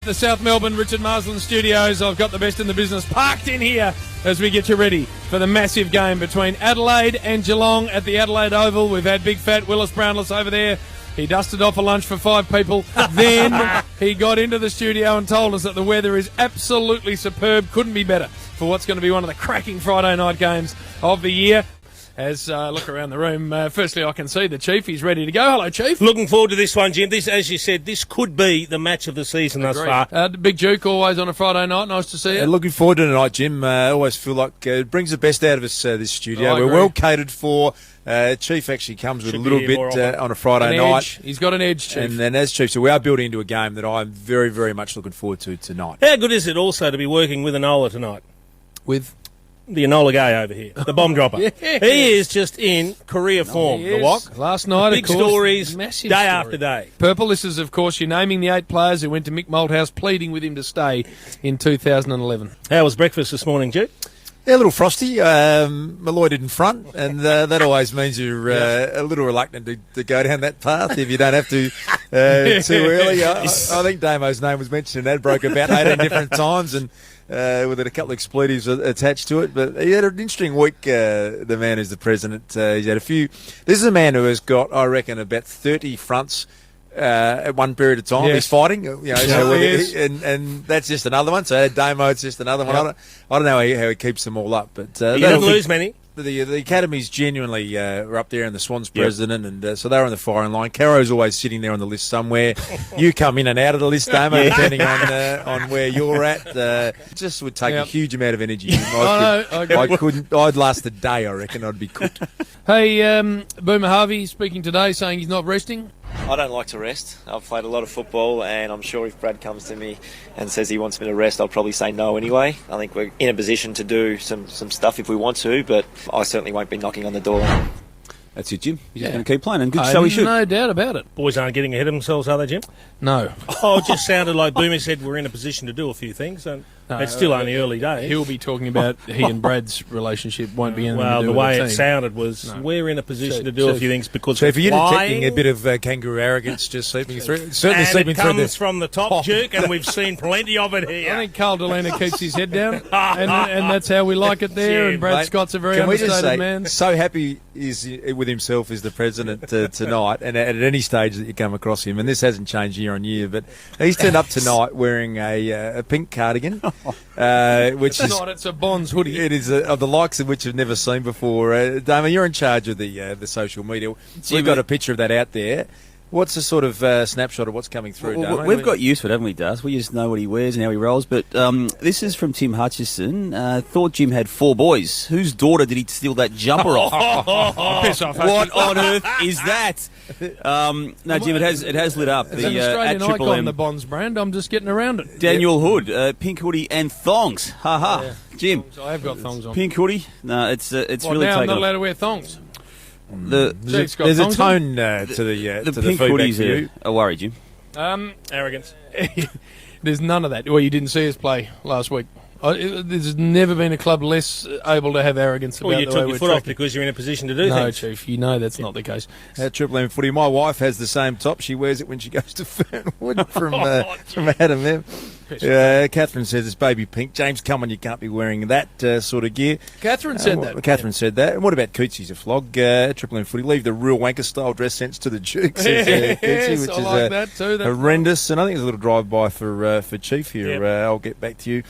The South Melbourne Richard Marsland Studios. I've got the best in the business parked in here as we get you ready for the massive game between Adelaide and Geelong at the Adelaide Oval. We've had big fat Willis Brownless over there. He dusted off a lunch for 5 people. Then he got into the studio and told us that the weather is absolutely superb. Couldn't be better for what's going to be one of the cracking Friday night games of the year. As I look around the room, firstly I can see the Chief. He's ready to go. Hello, Chief. Looking forward to this one, Jim. This, as you said, this could be the match of the season thus far. Big Duke, always on a Friday night. Nice to see you. Looking forward to tonight, Jim. I always feel like it brings the best out of us, this studio. We're well catered for. Chief actually comes with a little bit on a Friday night. He's got an edge, Chief. And as Chief said, we are building into a game that I'm very, very much looking forward to tonight. How good is it also to be working with Enola tonight? With? The Enola Gay over here, the bomb dropper. Yeah. He is just in career form. The Wok. Last night, big of course, stories, massive day story. after day. Purple, this is, of course, you're naming the 8 players who went to Mick Malthouse pleading with him to stay in 2011. How was breakfast this morning, Duke? Yeah, a little frosty. Malloy in front, and that always means you're a little reluctant to go down that path if you don't have to too early. I think Damo's name was mentioned, and that broke about 18 different times, and with a couple of expletives attached to it. But he had an interesting week, the man who's the president. He's had a few. This is a man who has got, I reckon, about 30 fronts at one period of time. Yes. He's fighting, and that's just another one. So Damo, it's just another one. Yep. I don't know how he keeps them all up, but he doesn't lose many. The academies genuinely are up there, and the Swans president, and so they're on the firing line. Caro's always sitting there on the list somewhere. You come in and out of the list, Damo, depending on where you're at. It just would take a huge amount of energy. I'd last a day, I reckon. I'd be cooked. Hey, Boomer Harvey speaking today, saying he's not resting. I don't like to rest. I've played a lot of football, and I'm sure if Brad comes to me and says he wants me to rest, I'll probably say no anyway. I think we're in a position to do some stuff if we want to, but I certainly won't be knocking on the door. That's it, Jim. You're just going to keep playing, and good so he should. No doubt about it. Boys aren't getting ahead of themselves, are they, Jim? No. Oh, it just sounded like Boomer said we're in a position to do a few things, and it's still only early days. He'll be talking about he and Brad's relationship won't be anything to do the with way the it team. We're in a position to do a few things because so for you detecting a bit of kangaroo arrogance just seeping through, certainly and seeping it through comes from the top, Duke, and we've seen plenty of it here. I think Carl Delena keeps his head down, and that's how we like it there. And Brad Scott's a very understated man. So happy is with himself as the president tonight, and at any stage that you come across him, and this hasn't changed year on year, but he's turned up tonight wearing a pink cardigan. Which is not, it's a Bonds hoodie. It is of the likes of which I've never seen before. Dama, you're in charge of the social media. We've got a picture of that out there. What's the sort of snapshot of what's coming through, Dama? We've got used to it, haven't we, Das? We just know what he wears and how he rolls. But this is from Tim Hutchison. Thought Jim had 4 boys. Whose daughter did he steal that jumper off? Piss off. What on earth is that? No, Jim, it has lit up. It's an Australian icon, the Bonds brand. I'm just getting around it. Daniel Hood, pink hoodie and thongs. Ha ha. Yeah. Jim, I have got thongs on. Pink hoodie. No, it's really now taken I'm not off. allowed to wear thongs. There's a tone to the pink hoodies a worry, Jim. Arrogance. There's none of that. Well, you didn't see us play last week. There's never been a club less able to have arrogance about the way we're you took your foot off tracking. because you're in a position to do No, things. Chief, you know that's not the case. Triple M footy. My wife has the same top. She wears it when she goes to Fernwood from Adam M. Catherine says it's baby pink. James, come on, you can't be wearing that sort of gear. Catherine said that. Catherine said that. And what about Cootsy's a flog? Triple M footy. Leave the real wanker style dress sense to the Dukes. Yes, Cootsy, which I is like that too. horrendous. And I think there's a little drive-by for Chief here. Yep. I'll get back to you.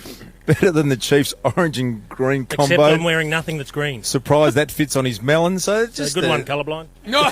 Better than the Chief's orange and green combo. Except I'm wearing nothing that's green. Surprised that fits on his melon. So it's It's just a good one, colourblind. No.